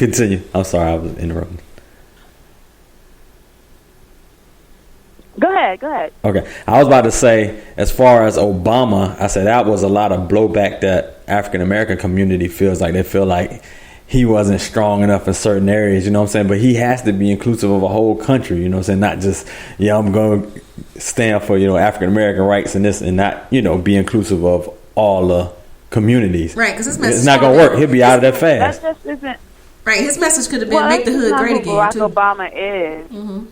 Continue. I'm sorry, I was interrupting. Go ahead. Okay. I was about to say, as far as Obama, I said that was a lot of blowback that African-American community feels like. They feel like he wasn't strong enough in certain areas, you know what I'm saying? But he has to be inclusive of a whole country, you know what I'm saying? Not just, I'm going to stand for, African-American rights and this and not, be inclusive of all the communities. Right, because his message... It's not going to work. He'll be out of there fast. That just isn't... Right, his message could have been make the hood great again, Barack too. Obama is. Mm-hmm.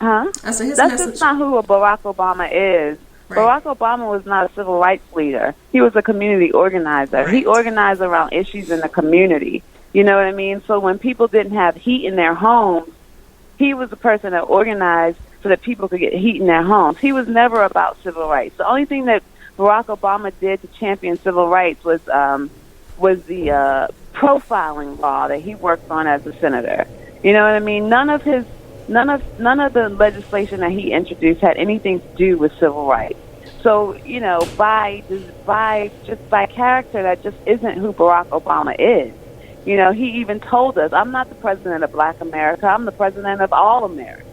Huh? I said his That's message... just not who Barack Obama is. Right. Barack Obama was not a civil rights leader. He was a community organizer. Right. He organized around issues in the community. You know what I mean? So when people didn't have heat in their homes, he was the person that organized so that people could get heat in their homes. He was never about civil rights. The only thing that Barack Obama did to champion civil rights was the profiling law that he worked on as a senator. You know what I mean? None of the legislation that he introduced had anything to do with civil rights. So, by character, that just isn't who Barack Obama is. He even told us, I'm not the president of Black America, I'm the president of all America.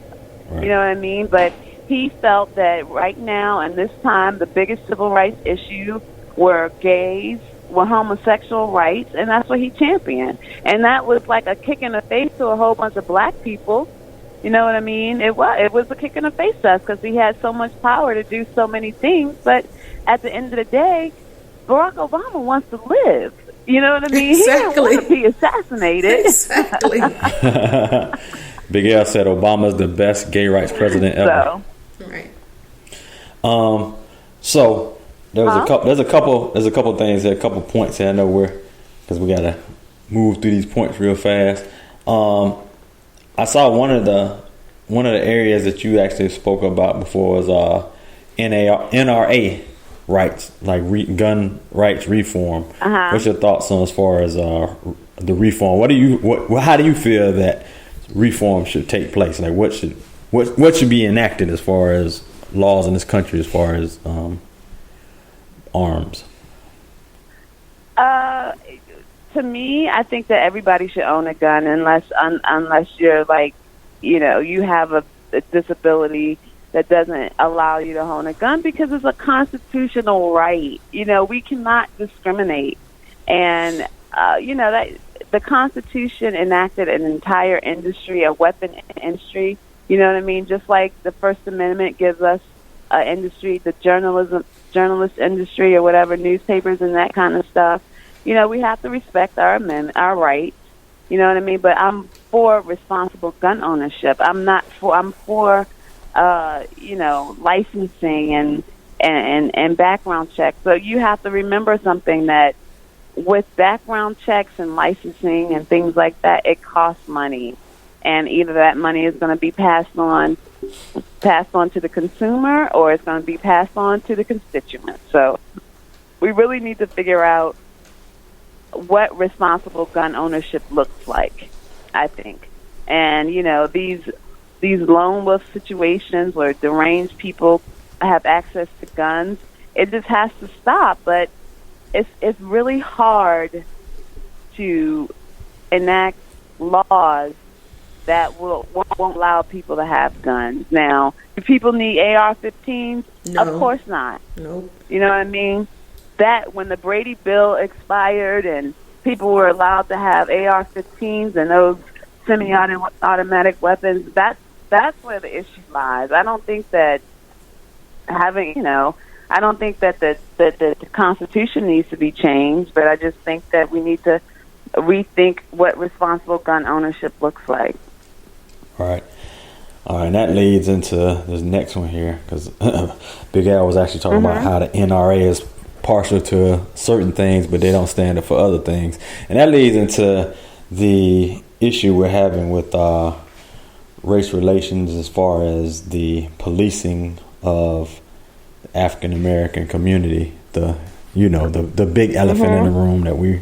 Right. You know what I mean? But he felt that right now and this time, the biggest civil rights issue were homosexual rights, and that's what he championed. And that was like a kick in the face to a whole bunch of black people. You know what I mean? It was a kick in the face to us because he had so much power to do so many things. But at the end of the day, Barack Obama wants to live. You know what I mean? Exactly. He didn't want to be assassinated. Exactly. Big L said Obama's the best gay rights president ever. Right. So there's a couple things here, a couple points here. I know because we gotta move through these points real fast. I saw one of the areas that you actually spoke about before was NRA rights, like gun rights reform. Uh-huh. What's your thoughts on as far as the reform? How do you feel that reform should take place? Like what should be enacted as far as laws in this country as far as arms? To me, I think that everybody should own a gun unless you're like, you have a disability that doesn't allow you to own a gun, because it's a constitutional right. We cannot discriminate. And, that the Constitution enacted an entire industry, a weapon industry. You know what I mean? Just like the First Amendment gives us an industry, the journalist industry or whatever, newspapers and that kind of stuff. We have to respect our rights. You know what I mean? But I'm for responsible gun ownership. I'm for licensing and background checks. So you have to remember something, that with background checks and licensing and things like that, it costs money. And either that money is going to be passed on to the consumer, or it's going to be passed on to the constituents. So we really need to figure out what responsible gun ownership looks like, I think. And, these lone wolf situations where deranged people have access to guns, it just has to stop. But it's really hard to enact laws that won't allow people to have guns. Now, do people need AR-15s? No. Of course not. Nope. You know what I mean? That when the Brady bill expired and people were allowed to have AR-15s and those semi-automatic weapons, that's where the issue lies. I don't think that the Constitution needs to be changed, but I just think that we need to rethink what responsible gun ownership looks like. All right, and that leads into this next one here, because Big Al was actually talking about how the NRA is partial to certain things, but they don't stand up for other things. And that leads into the issue we're having with race relations as far as the policing of the African American community, the big elephant in the room that we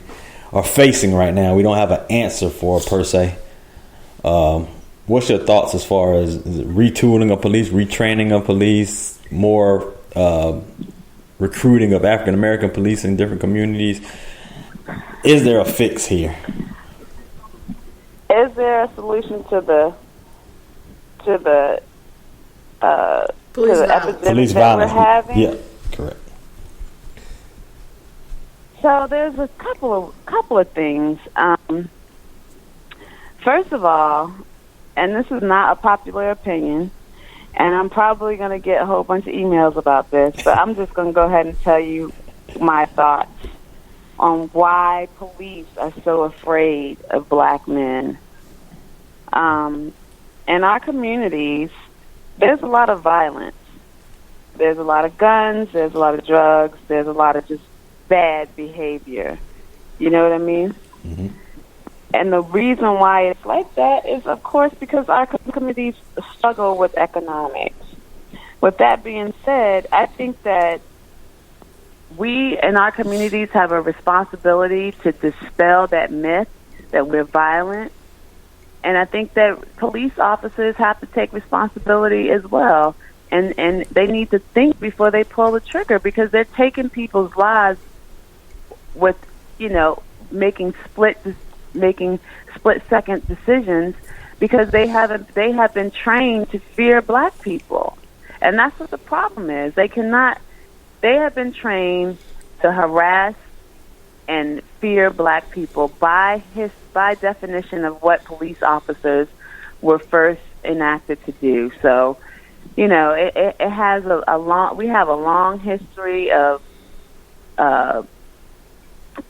are facing right now. We don't have an answer for per se. What's your thoughts as far as retooling of police, retraining of police, more recruiting of African American police in different communities? Is there a fix here? is there a solution to the police epidemic police that violence. we're having? Yeah, correct. So there's a couple of things. First of all, and this is not a popular opinion, and I'm probably going to get a whole bunch of emails about this, but I'm just going to go ahead and tell you my thoughts on why police are so afraid of black men. In our communities, there's a lot of violence. There's a lot of guns, there's a lot of drugs, there's a lot of just bad behavior. You know what I mean? Mm-hmm. And the reason why it's like that is, of course, because our communities struggle with economics. With that being said, I think that we in our communities have a responsibility to dispel that myth that we're violent. And I think that police officers have to take responsibility as well. And they need to think before they pull the trigger, because they're taking people's lives with, making split-second decisions, because they have been trained to fear black people. And that's what the problem is. They have been trained to harass and fear black people by definition of what police officers were first enacted to do. So, it has we have a long history of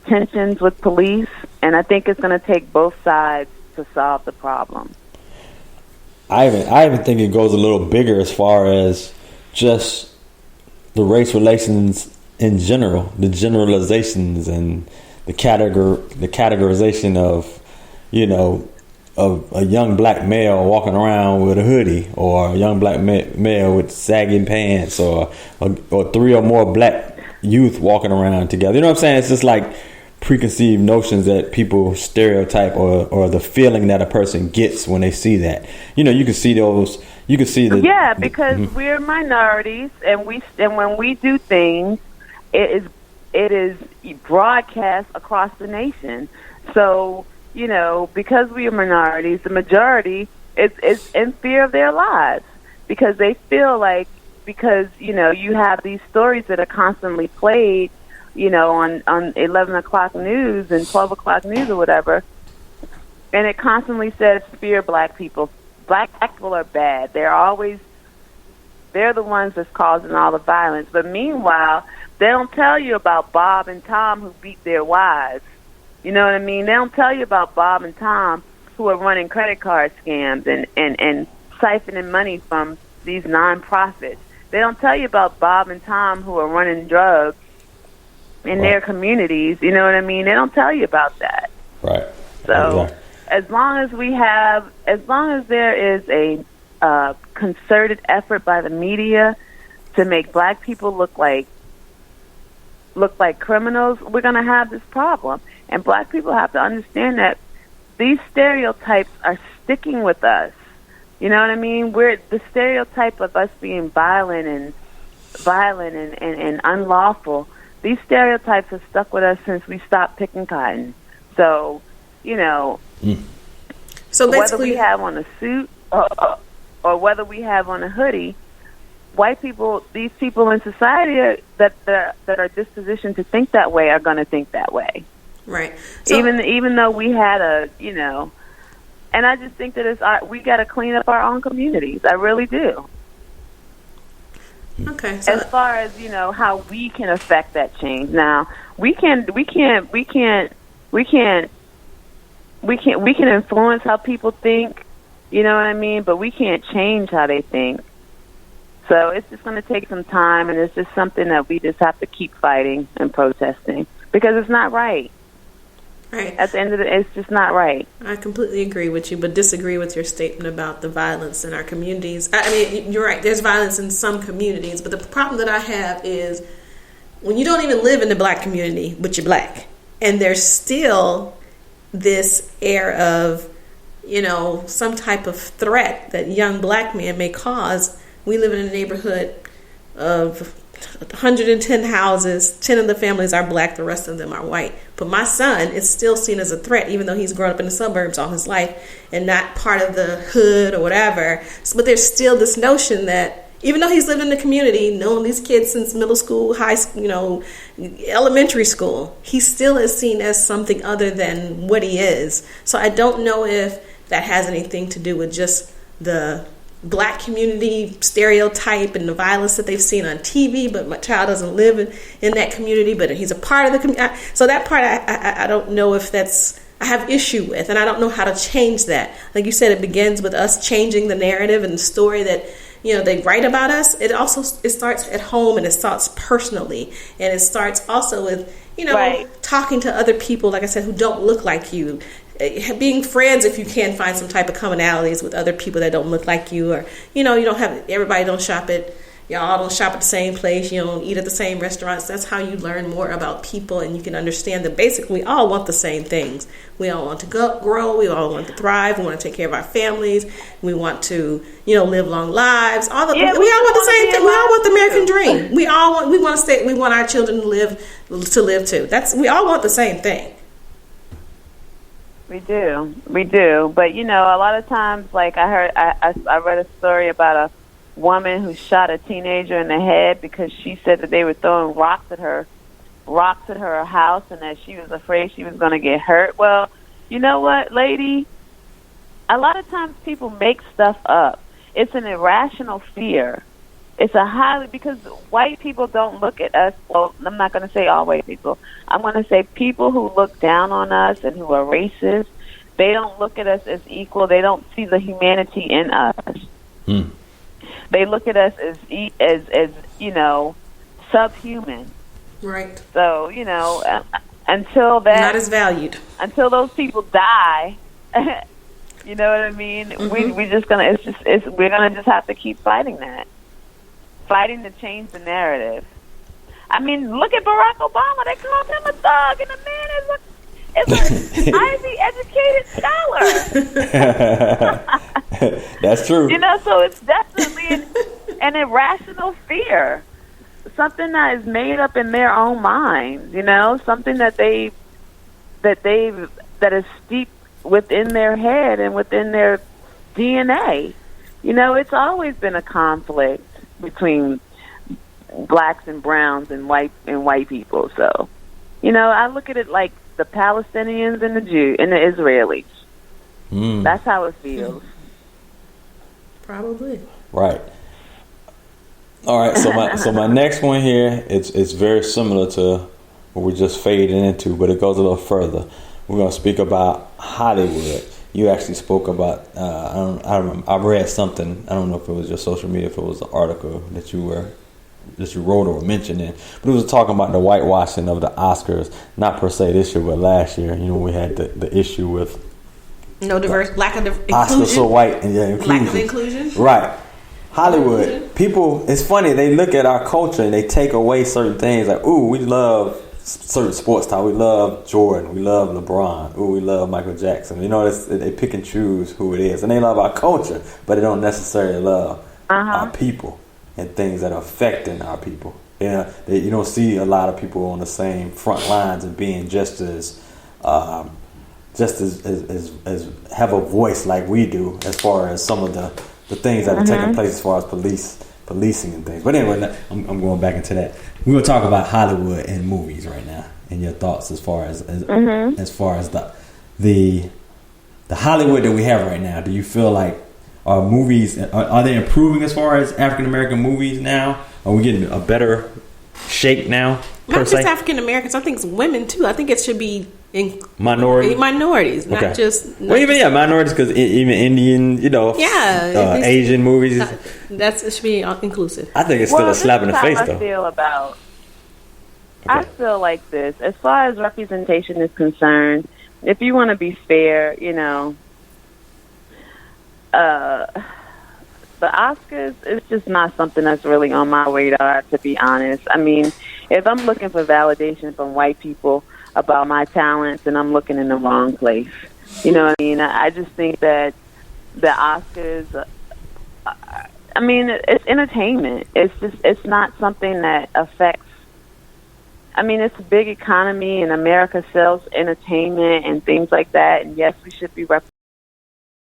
tensions with police, and I think it's going to take both sides to solve the problem. I even think it goes a little bigger as far as just the race relations in general, the generalizations and the categorization of, of a young black male walking around with a hoodie, or a young black male with sagging pants, or three or more black youth walking around together. You know what I'm saying? It's just like preconceived notions that people stereotype, or the feeling that a person gets when they see that. You can see those. You can see the because we're minorities, and when we do things, it is broadcast across the nation. So because we are minorities, the majority is in fear of their lives, because they feel like, you have these stories that are constantly played, on 11 o'clock news and 12 o'clock news or whatever, and it constantly says fear black people. Black people are bad. They're the ones that's causing all the violence. But meanwhile, they don't tell you about Bob and Tom who beat their wives. You know what I mean? They don't tell you about Bob and Tom who are running credit card scams and siphoning money from these nonprofits. They don't tell you about Bob and Tom who are running drugs in their communities. You know what I mean? They don't tell you about that. Right. So exactly. as long as there is a concerted effort by the media to make black people look like criminals, we're going to have this problem. And black people have to understand that these stereotypes are sticking with us. You know what I mean? We're the stereotype of us being violent and unlawful. These stereotypes have stuck with us since we stopped picking cotton. So, So whether we have on a suit or whether we have on a hoodie, white people, these people in society that are dispositioned to think that way, are going to think that way. Right. So, even though we had and I just think that we got to clean up our own communities. I really do. Okay. So, as far as how we can affect that change, now we can influence how people think. You know what I mean? But we can't change how they think. So it's just going to take some time, and it's just something that we just have to keep fighting and protesting, because it's not right. Right. At the end of the day, it's just not right. I completely agree with you, but disagree with your statement about the violence in our communities. I mean, you're right. There's violence in some communities, but the problem that I have is when you don't even live in the black community, but you're black, and there's still this air of, some type of threat that young black men may cause. We live in a neighborhood of 110 houses, 10 of the families are black, the rest of them are white. But my son is still seen as a threat, even though he's grown up in the suburbs all his life and not part of the hood or whatever. But there's still this notion that even though he's lived in the community, knowing these kids since middle school, high school, elementary school, he still is seen as something other than what he is. So I don't know if that has anything to do with just the black community stereotype and the violence that they've seen on TV, but my child doesn't live in that community, but he's a part of the community. So that part I don't know if that's, I have issue with, and I don't know how to change that. Like you said, it begins with us changing the narrative and the story that they write about us. It starts at home, and it starts personally, and it starts also with right. talking to other people, like I said, who don't look like you. Being friends, if you can find some type of commonalities with other people that don't look like you, or you don't have, everybody don't shop at, y'all don't shop at the same place, you don't eat at the same restaurants. That's how you learn more about people, and you can understand that basically we all want the same things. We all want to grow, we all want to thrive, we want to take care of our families, we want to live long lives. We all want the same thing. We all want the American dream. We want our children to live too. We all want the same thing. We do. But a lot of times, like I read a story about a woman who shot a teenager in the head because she said that they were throwing rocks at her house, and that she was afraid she was going to get hurt. Well, you know what, lady? A lot of times people make stuff up. It's an irrational fear. It's because white people don't look at us. Well, I'm not going to say all white people. I'm going to say people who look down on us and who are racist, they don't look at us as equal. They don't see the humanity in us. They look at us as subhuman. Right. So, until that, not as valued. Until those people die, you know what I mean? Mm-hmm. We're gonna just have to keep fighting that. Fighting to change the narrative. I mean, look at Barack Obama. They called him a thug, and the man is an Ivy educated scholar. That's true. So it's definitely an irrational fear. Something that is made up in their own minds, something that is steeped within their head and within their DNA. It's always been a conflict between blacks and browns and white people. So, I look at it like the Palestinians and the Israelis. That's how it feels. Probably. Right. All right. So my next one here, it's very similar to what we just faded into, but it goes a little further. We're going to speak about Hollywood. You actually spoke about. I read something. I don't know if it was your social media, if it was an article that you wrote or mentioned in, but it was talking about the whitewashing of the Oscars. Not per se this year, but last year. We had the issue with lack of inclusion. Oscars so white and inclusion. Lack of inclusion. Right. Hollywood people. It's funny. They look at our culture and they take away certain things. Like, ooh, we love certain sports style. We love Jordan. We love LeBron. Ooh, we love Michael Jackson. They pick and choose who it is, and they love our culture, but they don't necessarily love our people and things that are affecting our people. You don't see a lot of people on the same front lines and being just as have a voice like we do, as far as some of the things that are taking place as far as policing and things. But anyway, I'm going back into that. We're going to talk about Hollywood and movies right now, and your thoughts as far as the Hollywood that we have right now. Do you feel like our movies are they improving as far as African American movies now? Are we getting a better shape now? Not just African Americans. I think it's women too. I think it should be minorities, not just. Minorities, because even Indian, Asian movies. It should be inclusive. I think it's still a slap in the face, though. I feel like this. As far as representation is concerned, if you want to be fair, the Oscars is just not something that's really on my radar, to be honest. I mean, if I'm looking for validation from white people about my talents, and I'm looking in the wrong place. You know what I mean? I just think that the Oscars I mean, it's entertainment. It's not something that affects. I mean, it's a big economy, and America sells entertainment and things like that. And yes, we should be